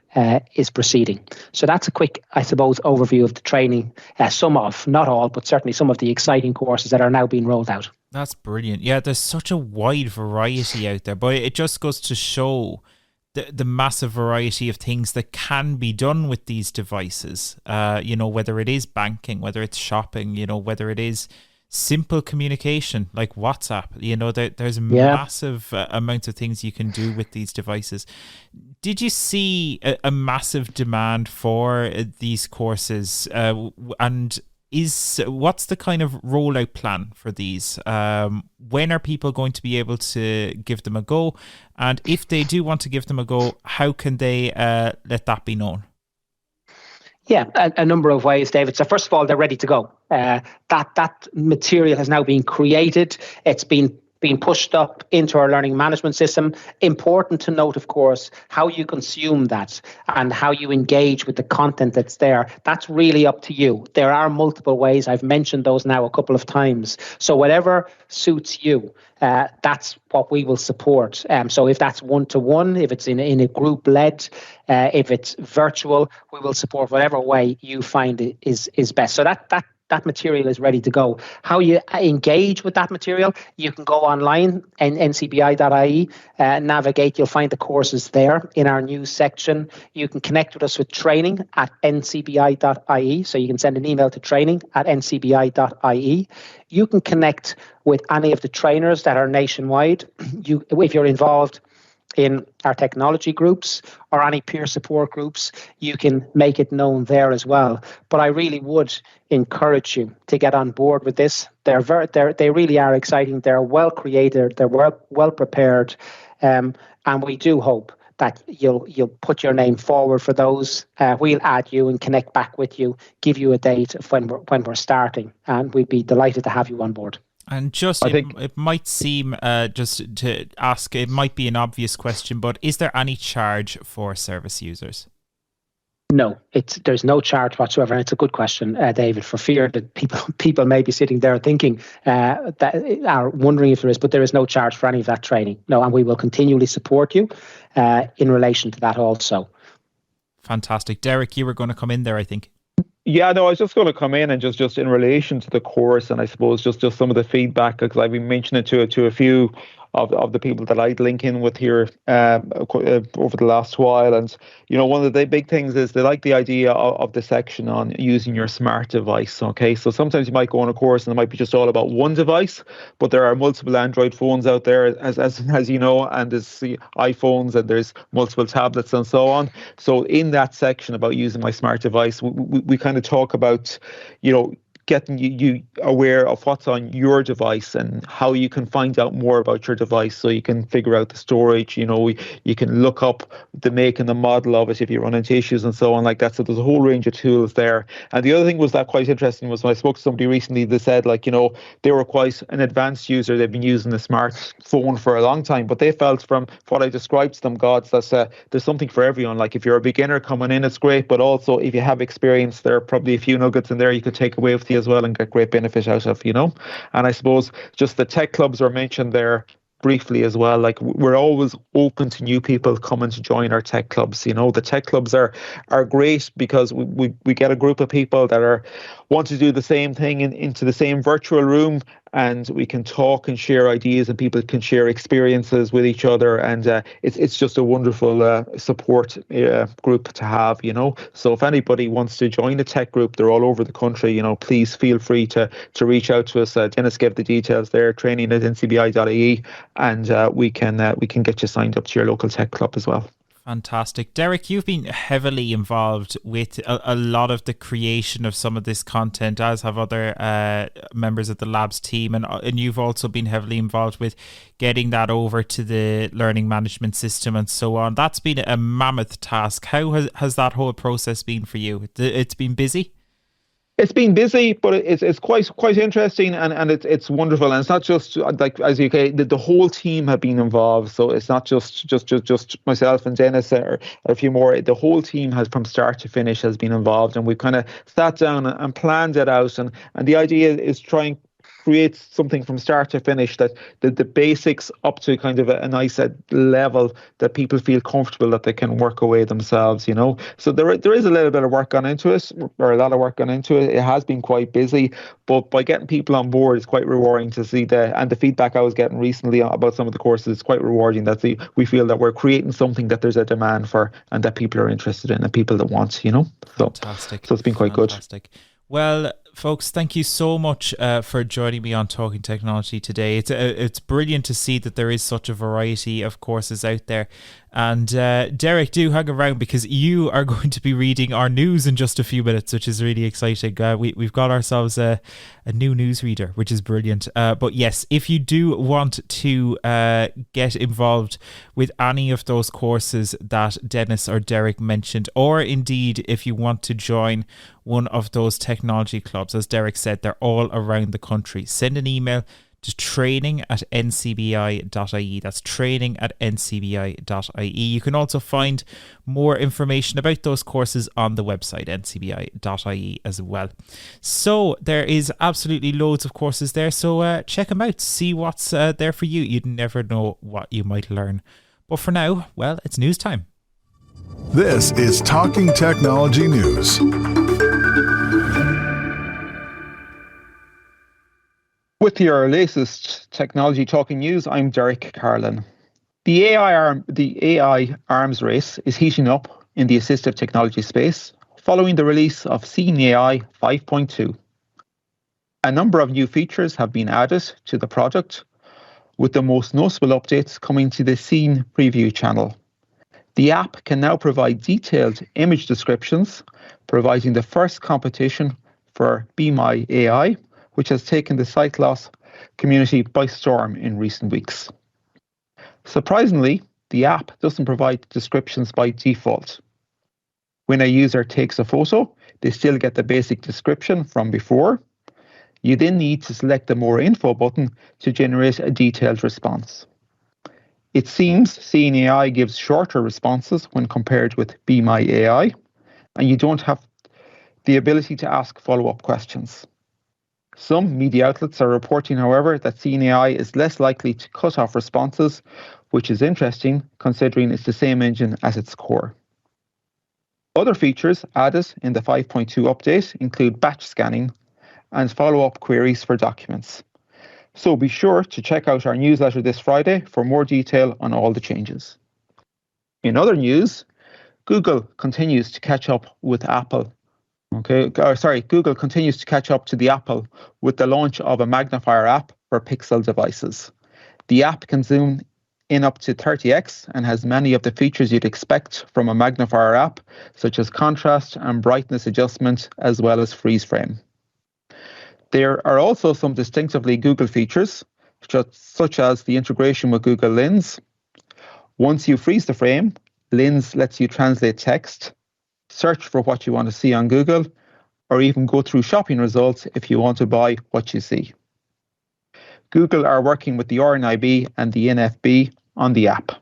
Speaker 6: is proceeding. So that's a quick, I suppose, overview of the training. Some of, not all, but certainly some of the exciting courses that are now being rolled out.
Speaker 2: That's brilliant. Yeah, there's such a wide variety out there, but it just goes to show the massive variety of things that can be done with these devices. Whether it is banking, whether it's shopping, whether it is simple communication like WhatsApp, there's a massive amount of things you can do with these devices. Did you see a massive demand for these courses? And what's the kind of rollout plan for these? When are people going to be able to give them a go? And if they do want to give them a go, how can they let that be known?
Speaker 6: Yeah, a number of ways, David. So first of all, they're ready to go. That material has now been created. It's been pushed up into our learning management system. Important to note, of course, how you consume that and how you engage with the content that's there. That's really up to you. There are multiple ways. I've mentioned those now a couple of times. So whatever suits you, that's what we will support. So if that's one-to-one, if it's in a group-led, if it's virtual, we will support whatever way you find is best. So that material is ready to go. How you engage with that material, you can go online and ncbi.ie, navigate, you'll find the courses there in our news section. You can connect with us with training at ncbi.ie, so you can send an email to training at ncbi.ie. You can connect with any of the trainers that are nationwide. If you're involved in our technology groups or any peer support groups, you can make it known there as well. But I really would encourage you to get on board with this. They really are exciting. They're well created. They're well prepared, and we do hope that you'll put your name forward for those. We'll add you and connect back with you, give you a date of when we're starting, and we'd be delighted to have you on board.
Speaker 2: And just, it might seem, just to ask, it might be an obvious question, but is there any charge for service users?
Speaker 6: No, there's no charge whatsoever, and it's a good question, David, for fear that people may be sitting there thinking that are wondering if there is, but there is no charge for any of that training. No, and we will continually support you in relation to that also.
Speaker 2: Fantastic. Dereck, you were going to come in there, I think.
Speaker 5: Yeah, no, I was just going to come in and just in relation to the course, and I suppose just some of the feedback, because I've been mentioning it to a few of the people that I'd link in with here over the last while. And, you know, one of the big things is they like the idea of the section on using your smart device. Okay, so sometimes you might go on a course and it might be just all about one device, but there are multiple Android phones out there, as you know, and there's iPhones and there's multiple tablets and so on. So in that section about using my smart device, we kind of talk about, you know, getting you aware of what's on your device and how you can find out more about your device, so you can figure out the storage, you know, you can look up the make and the model of it if you run into issues and so on like that. So there's a whole range of tools there. And the other thing was that quite interesting was when I spoke to somebody recently, they said, like, you know, they were quite an advanced user. They've been using the smartphone for a long time, but they felt from what I described to them, Gods, that there's something for everyone. Like if you're a beginner coming in, it's great, but also if you have experience, there are probably a few nuggets in there you could take away with you as well and get great benefit out of, you know. And I suppose just the tech clubs are mentioned there briefly as well. Like we're always open to new people coming to join our tech clubs. You know, the tech clubs are great because we get a group of people that want to do the same thing into the same virtual room, and we can talk and share ideas, and people can share experiences with each other, and it's just a wonderful support group to have, you know. So if anybody wants to join a tech group, they're all over the country, you know, please feel free to reach out to us. Dennis gave the details there, training@ncbi.ie, and we can get you signed up to your local tech club as well.
Speaker 2: Fantastic. Dereck, you've been heavily involved with a lot of the creation of some of this content, as have other members of the Labs team, and you've also been heavily involved with getting that over to the learning management system and so on. That's been a mammoth task. How has that whole process been for you? It's been busy?
Speaker 5: It's been busy, but it's quite interesting, and it's wonderful. And it's not just like, as you say, the whole team have been involved. So it's not just myself and Dennis or a few more. The whole team has, from start to finish, has been involved, and we've kind of sat down and planned it out. And the idea is trying create something from start to finish, that the basics up to kind of a nice level that people feel comfortable that they can work away themselves, you know. So there is a little bit of work gone into it, or a lot of work gone into it. It has been quite busy, but by getting people on board, it's quite rewarding to see the feedback I was getting recently about some of the courses. It's quite rewarding that we feel that we're creating something that there's a demand for and that people are interested in and people that want, you know. So,
Speaker 2: fantastic.
Speaker 5: So it's been quite
Speaker 2: fantastic. Good. Well, folks, thank you so much for joining me on Talking Technology today. It's brilliant to see that there is such a variety of courses out there. And Dereck, do hang around, because you are going to be reading our news in just a few minutes, which is really exciting. We've got ourselves a new newsreader, which is brilliant. But yes, if you do want to get involved with any of those courses that Dennis or Dereck mentioned, or indeed if you want to join one of those technology clubs, as Dereck said, they're all around the country, send an email to training@ncbi.ie. That's training@ncbi.ie. You can also find more information about those courses on the website, ncbi.ie, as well. So there is absolutely loads of courses there. So check them out. See what's there for you. You'd never know what you might learn. But for now, well, it's news time.
Speaker 1: This is Talking Technology News.
Speaker 5: With your latest technology talking news, I'm Dereck Carlin. The AI arms race is heating up in the assistive technology space following the release of Seeing AI 5.2. A number of new features have been added to the product, with the most noticeable updates coming to the Scene Preview channel. The app can now provide detailed image descriptions, providing the first competition for Be My AI, which has taken the sight loss community by storm in recent weeks. Surprisingly, the app doesn't provide descriptions by default. When a user takes a photo, they still get the basic description from before. You then need to select the More Info button to generate a detailed response. It seems Seeing AI gives shorter responses when compared with Be My AI, and you don't have the ability to ask follow-up questions. Some media outlets are reporting, however, that Seeing AI is less likely to cut off responses, which is interesting considering it's the same engine at its core. Other features added in the 5.2 update include batch scanning and follow-up queries for documents. So be sure to check out our newsletter this Friday for more detail on all the changes. In other news, Google continues to catch up with Apple. Google continues to catch up to the Apple with the launch of a magnifier app for Pixel devices. The app can zoom in up to 30x and has many of the features you'd expect from a magnifier app, such as contrast and brightness adjustment, as well as freeze frame. There are also some distinctively Google features, such as the integration with Google Lens. Once you freeze the frame, Lens lets you translate text, search for what you want to see on Google, or even go through shopping results if you want to buy what you see. Google are working with the RNIB and the NFB on the app,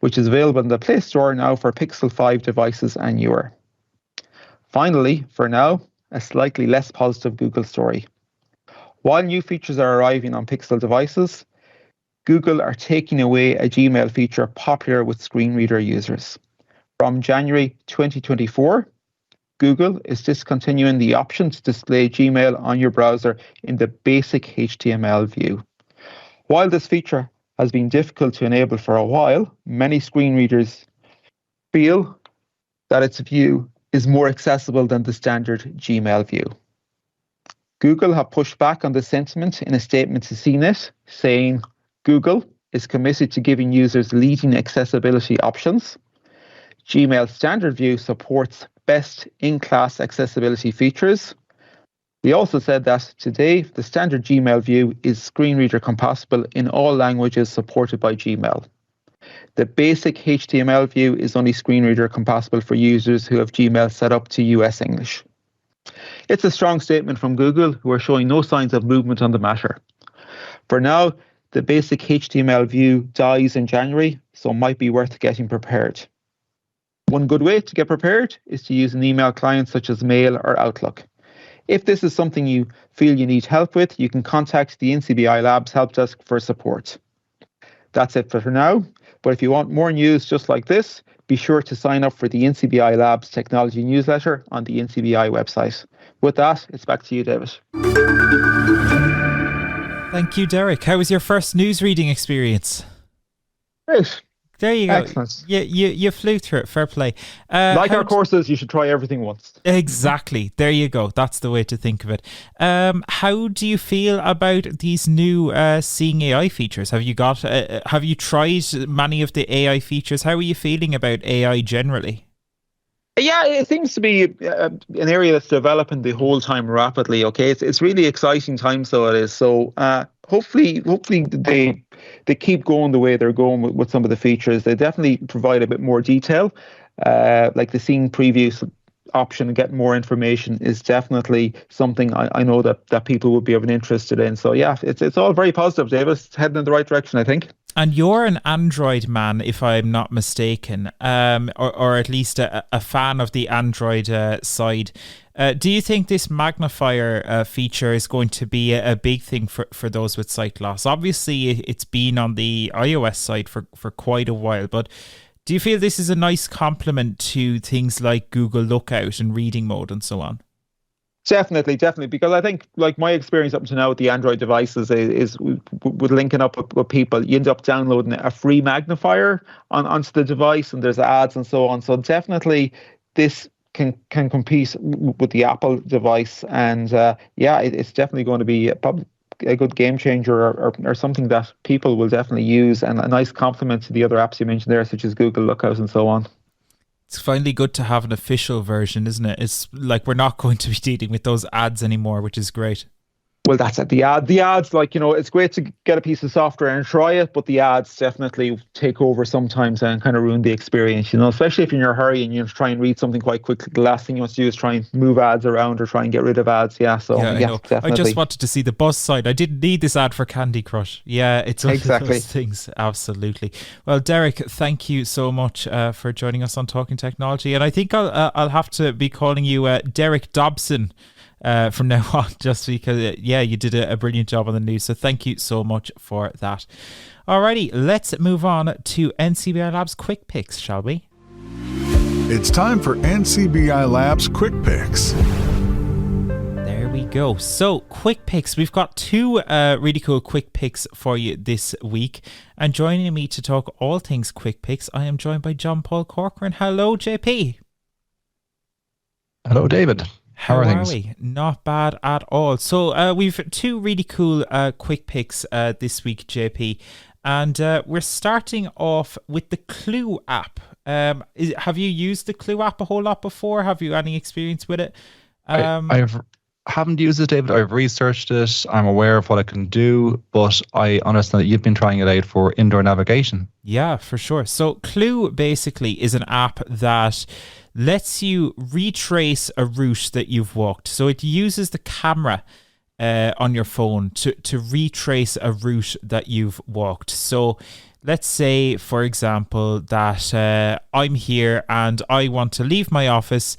Speaker 5: which is available in the Play Store now for Pixel 5 devices and newer. Finally, for now, a slightly less positive Google story. While new features are arriving on Pixel devices, Google are taking away a Gmail feature popular with screen reader users. From January 2024, Google is discontinuing the option to display Gmail on your browser in the basic HTML view. While this feature has been difficult to enable for a while, many screen readers feel that its view is more accessible than the standard Gmail view. Google have pushed back on this sentiment in a statement to CNET, saying Google is committed to giving users leading accessibility options. Gmail Standard View supports best in-class accessibility features. They also said that today, the standard Gmail view is screen reader compatible in all languages supported by Gmail. The basic HTML view is only screen reader compatible for users who have Gmail set up to US English. It's a strong statement from Google, who are showing no signs of movement on the matter. For now, the basic HTML view dies in January, so it might be worth getting prepared. One good way to get prepared is to use an email client such as Mail or Outlook. If this is something you feel you need help with, you can contact the NCBI Labs help desk for support. That's it for now, but if you want more news just like this, be sure to sign up for the NCBI Labs Technology Newsletter on the NCBI website. With that, it's back to you, David.
Speaker 2: Thank you, Dereck. How was your first news reading experience?
Speaker 5: Great.
Speaker 2: There you go.
Speaker 5: Excellent.
Speaker 2: You flew through it. Fair play.
Speaker 5: Like our courses, you should try everything once.
Speaker 2: Exactly. There you go. That's the way to think of it. How do you feel about these new Seeing AI features? Have you tried many of the AI features? How are you feeling about AI generally?
Speaker 5: Yeah, it seems to be an area that's developing the whole time rapidly. Okay, it's really exciting time, so it is. So hopefully they keep going the way they're going with some of the features. They definitely provide a bit more detail, like the Scene Preview option and get more information is definitely something I know that people would be of an interested in. So yeah, it's all very positive, David. It's heading in the right direction, I think.
Speaker 2: And you're an Android man, if I'm not mistaken, or at least a fan of the Android side. Do you think this magnifier feature is going to be a big thing for those with sight loss? Obviously, it's been on the iOS side for quite a while, but do you feel this is a nice complement to things like Google Lookout and Reading Mode and so on?
Speaker 5: Definitely, because I think like my experience up to now with the Android devices is with linking up with people, you end up downloading a free magnifier onto the device and there's ads and so on. So definitely this can compete with the Apple device and it's definitely going to be a good game changer or something that people will definitely use, and a nice complement to the other apps you mentioned there, such as Google Lookout and so on.
Speaker 2: It's finally good to have an official version, isn't it? It's like we're not going to be dealing with those ads anymore, which is great.
Speaker 5: Well, that's it. The ads, like, it's great to get a piece of software and try it, but the ads definitely take over sometimes and kind of ruin the experience, especially if you're in a hurry and you try and read something quite quickly. The last thing you want to do is try and move ads around or try and get rid of ads. Yeah, so
Speaker 2: I know.
Speaker 5: definitely.
Speaker 2: I just wanted to see the bus sign. I didn't need this ad for Candy Crush. Yeah, it's one of those things. Absolutely. Well, Dereck, thank you so much for joining us on Talking Technology. And I think I'll have to be calling you Dereck Dobson from now on, just because you did a brilliant job on the news, so thank you so much for that. Alrighty, let's move on to NCBI Labs Quick Picks, shall we?
Speaker 1: It's time for NCBI Labs Quick Picks.
Speaker 2: There we go. So, Quick Picks, we've got two really cool Quick Picks for you this week, and joining me to talk all things Quick Picks, I am joined by John Paul Corcoran. Hello, JP.
Speaker 7: Hello, David.
Speaker 2: How are we? Not bad at all. So we've two really cool quick picks this week, JP. And we're starting off with the Clue app. Have you used the Clue app a whole lot before? Have you any experience with it?
Speaker 7: I haven't used it, David. I've researched it. I'm aware of what it can do, but I understand that you've been trying it out for indoor navigation.
Speaker 2: Yeah, for sure. So Clue basically is an app that lets you retrace a route that you've walked. So it uses the camera on your phone to retrace a route that you've walked. So let's say, for example, that I'm here and I want to leave my office,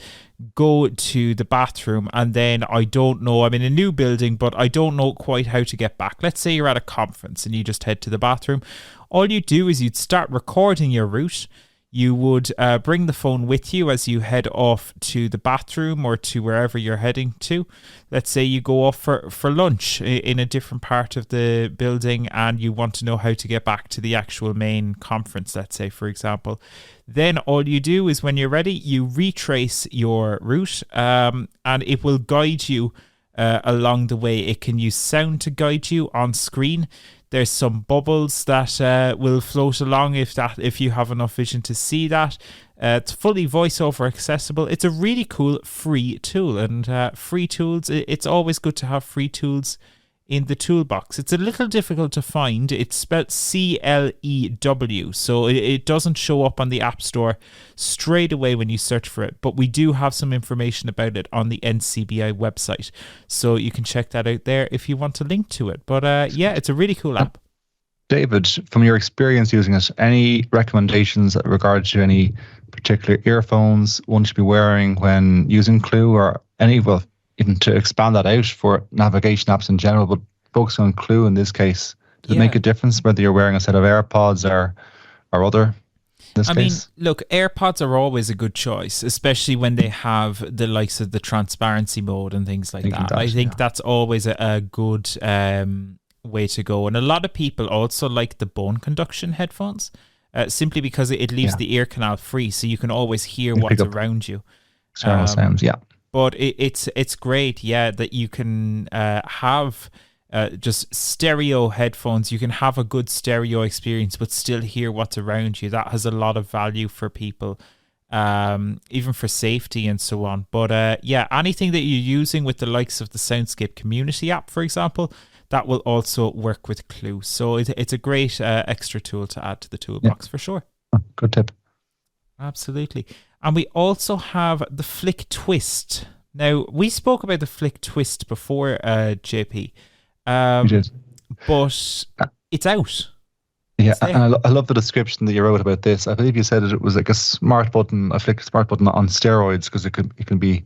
Speaker 2: go to the bathroom, and then I don't know, I'm in a new building, but I don't know quite how to get back. Let's say you're at a conference and you just head to the bathroom. All you do is you'd start recording your route. You would bring the phone with you as you head off to the bathroom or to wherever you're heading to. Let's say you go off for lunch in a different part of the building and you want to know how to get back to the actual main conference, let's say, for example. Then all you do is when you're ready, you retrace your route and it will guide you along the way. It can use sound to guide you on screen. There's some bubbles that will float along if you have enough vision to see that. It's fully voiceover accessible. It's a really cool free tool, and free tools, it's always good to have free tools in the toolbox. It's a little difficult to find. It's spelled CLEW, so it doesn't show up on the App Store straight away when you search for it, but we do have some information about it on the NCBI website, so you can check that out there if you want to link to it. But it's a really cool app.
Speaker 7: David, from your experience using it, any recommendations with regard to any particular earphones one should be wearing when using Clue, or even to expand that out for navigation apps in general, but focus on Clue in this case? Does it make a difference whether you're wearing a set of AirPods or other in this case?
Speaker 2: Mean, look, AirPods are always a good choice, especially when they have the likes of the transparency mode and things like that. I think that's always a good way to go. And a lot of people also like the bone conduction headphones, simply because it leaves the ear canal free, so you can always hear what's around you.
Speaker 7: External sounds,
Speaker 2: But it's great, that you can have just stereo headphones. You can have a good stereo experience, but still hear what's around you. That has a lot of value for people, even for safety and so on. But anything that you're using with the likes of the Soundscape Community app, for example, that will also work with Clue. So it's a great extra tool to add to the toolbox for sure.
Speaker 7: Good tip.
Speaker 2: Absolutely. And we also have the Flick Twist. Now, we spoke about the Flick Twist before, JP.
Speaker 7: We did.
Speaker 2: But it's out.
Speaker 7: Yeah, and I love the description that you wrote about this. I believe you said it was like a smart button, a Flick smart button on steroids, because it can be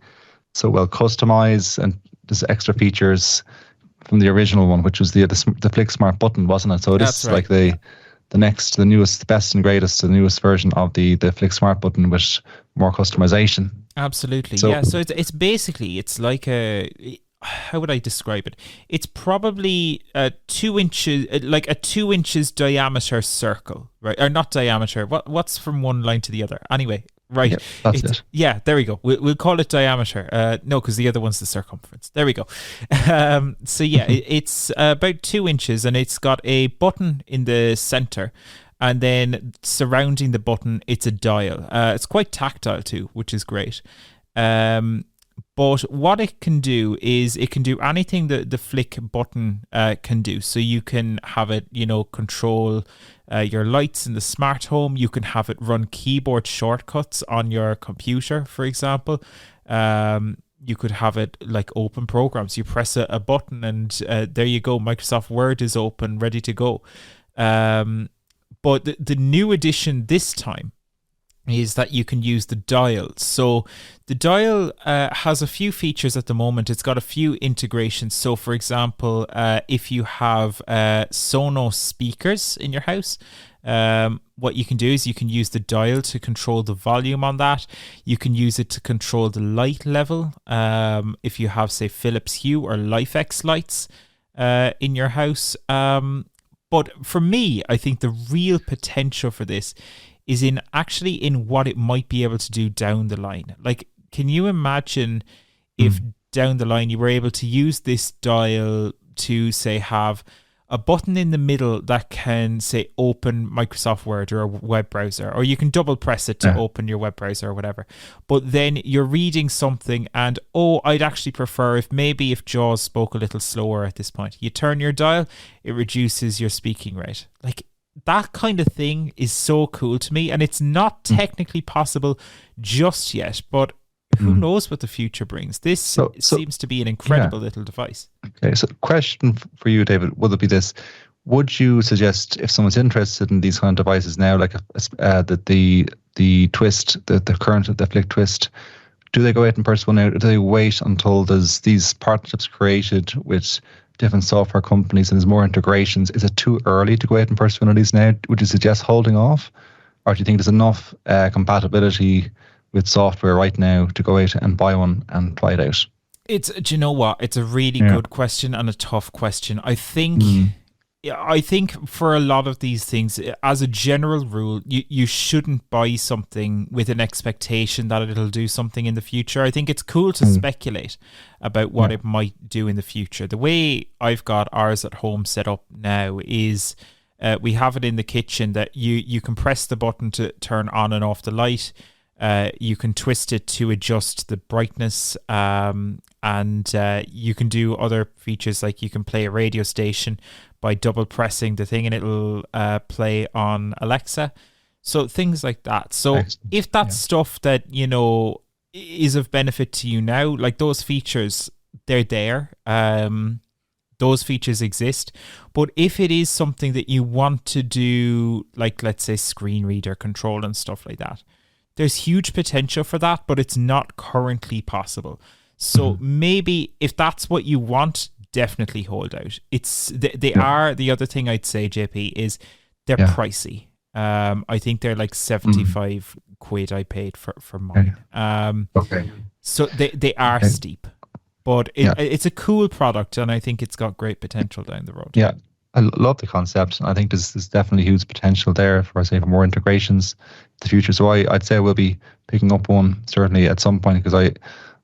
Speaker 7: so well customized, and there's extra features from the original one, which was the Flick smart button, wasn't it? So this is like the newest, the best and greatest, the newest version of the Flick smart button with more customization.
Speaker 2: Absolutely. So it's basically, it's like how would I describe it? It's probably a 2 inches, like a 2 inches diameter circle, right? Or not diameter. What's from one line to the other? Anyway, Right.
Speaker 7: Yep, that's it.
Speaker 2: Yeah, there we go. We'll call it diameter. No, because the other one's the circumference. There we go. So yeah, it's about 2 inches, and it's got a button in the center, and then surrounding the button, it's a dial. It's quite tactile too, which is great. But what it can do is it can do anything that the flick button can do. So you can have it, control your lights in the smart home. You can have it run keyboard shortcuts on your computer, for example. You could have it like open programs. You press a button and there you go. Microsoft Word is open, ready to go. But the new addition this time is that you can use the dial. So the dial has a few features at the moment. It's got a few integrations. So for example, if you have Sonos speakers in your house, what you can do is you can use the dial to control the volume on that. You can use it to control the light level. If you have, say, Philips Hue or LifeX lights in your house. But for me, I think the real potential for this is in what it might be able to do down the line. Like, can you imagine if down the line you were able to use this dial to, say, have a button in the middle that can, say, open Microsoft Word or a web browser, or you can double press it to open your web browser or whatever. But then you're reading something and, I'd actually prefer if JAWS spoke a little slower at this point. You turn your dial, it reduces your speaking rate. Like, that kind of thing is so cool to me, and it's not technically possible just yet, but who knows what the future brings. This seems to be an incredible little device. Okay,
Speaker 7: so question for you, David, would it be this? Would you suggest, if someone's interested in these kind of devices now, like the Twist, the Flick Twist, do they go out and purchase one now? Do they wait until there's these partnerships created with different software companies and there's more integrations? Is it too early to go out and purchase one of these now? Would you suggest holding off? Or do you think there's enough compatibility with software right now to go out and buy one and try it out?
Speaker 2: Do you know what? It's a really good question and a tough question. I think for a lot of these things, as a general rule, you shouldn't buy something with an expectation that it'll do something in the future. I think it's cool to speculate about what it might do in the future. The way I've got ours at home set up now is we have it in the kitchen that you can press the button to turn on and off the light. You can twist it to adjust the brightness, and you can do other features like you can play a radio station by double pressing the thing and it'll play on Alexa. So things like that. So if that's stuff that, is of benefit to you now, like those features, they're there. Those features exist. But if it is something that you want to do, like let's say screen reader control and stuff like that, there's huge potential for that, but it's not currently possible. So maybe if that's what you want, definitely hold out. The other thing I'd say, JP, is they're pricey. I think they're like 75 quid I paid for mine. So they are steep, but it's a cool product, and I think it's got great potential down the road.
Speaker 7: Yeah, I love the concept. I think there's definitely huge potential there for more integrations in the future. So I'd say we'll be picking up one certainly at some point, because I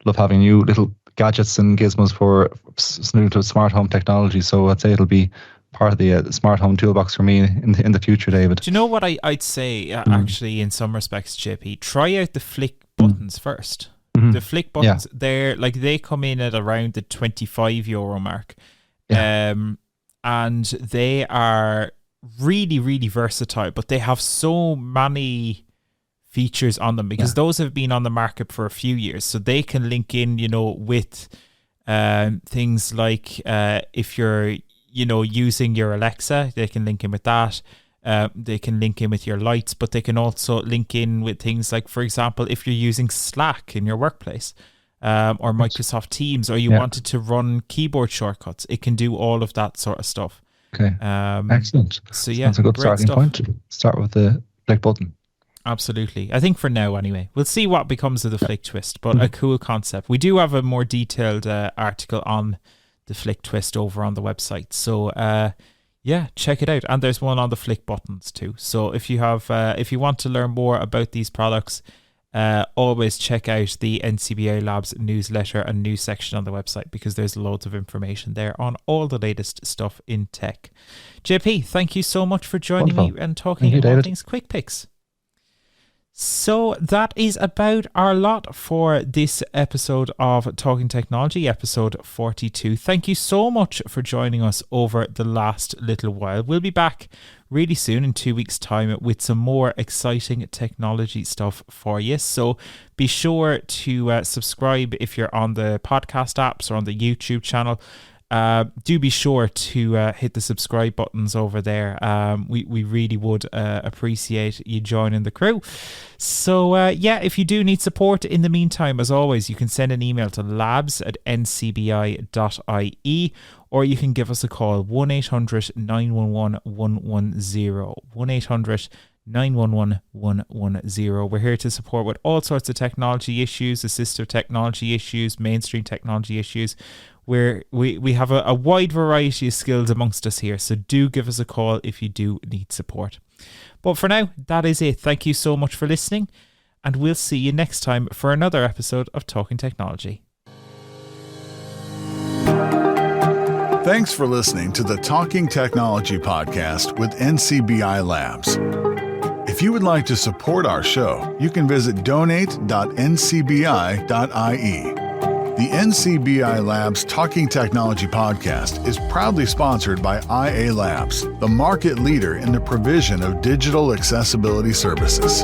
Speaker 7: love having new little gadgets and gizmos for smart home technology. So I'd say it'll be part of the smart home toolbox for me in the future, David.
Speaker 2: Do you know what I'd say, actually, in some respects, JP? Try out the flick buttons first. The flick buttons, they come in at around the €25 mark. And they are really, really versatile, but they have so many features on them because those have been on the market for a few years. So they can link in, with things like if you're, using your Alexa, they can link in with that. They can link in with your lights, but they can also link in with things like, for example, if you're using Slack in your workplace, or Microsoft Teams, or you wanted to run keyboard shortcuts, it can do all of that sort of stuff.
Speaker 7: Okay. Excellent.
Speaker 2: So
Speaker 7: that's a good starting point. Start with the flick button.
Speaker 2: Absolutely. I think for now, anyway. We'll see what becomes of the Flick Twist, but a cool concept. We do have a more detailed article on the Flick Twist over on the website. So, check it out. And there's one on the Flick buttons too. So if you have, if you want to learn more about these products, always check out the NCBI Labs newsletter and news section on the website, because there's loads of information there on all the latest stuff in tech. JP, thank you so much for joining me and talking about all things Quick Picks. So that is about our lot for this episode of Talking Technology, episode 42. Thank you so much for joining us over the last little while. We'll be back really soon in 2 weeks' time with some more exciting technology stuff for you. So be sure to subscribe if you're on the podcast apps or on the YouTube channel. Do be sure to hit the subscribe buttons over there. We really would appreciate you joining the crew. So if you do need support in the meantime, as always, you can send an email to labs@ncbi.ie, or you can give us a call, 1-800-911-110, 1-800-911-110. We're here to support with all sorts of technology issues, assistive technology issues, mainstream technology issues. We have a wide variety of skills amongst us here, so do give us a call if you do need support. But for now, that is it. Thank you so much for listening, and we'll see you next time for another episode of Talking Technology.
Speaker 1: Thanks for listening to the Talking Technology podcast with NCBI Labs. If you would like to support our show, you can visit donate.ncbi.ie. The NCBI Labs Talking Technology podcast is proudly sponsored by IA Labs, the market leader in the provision of digital accessibility services.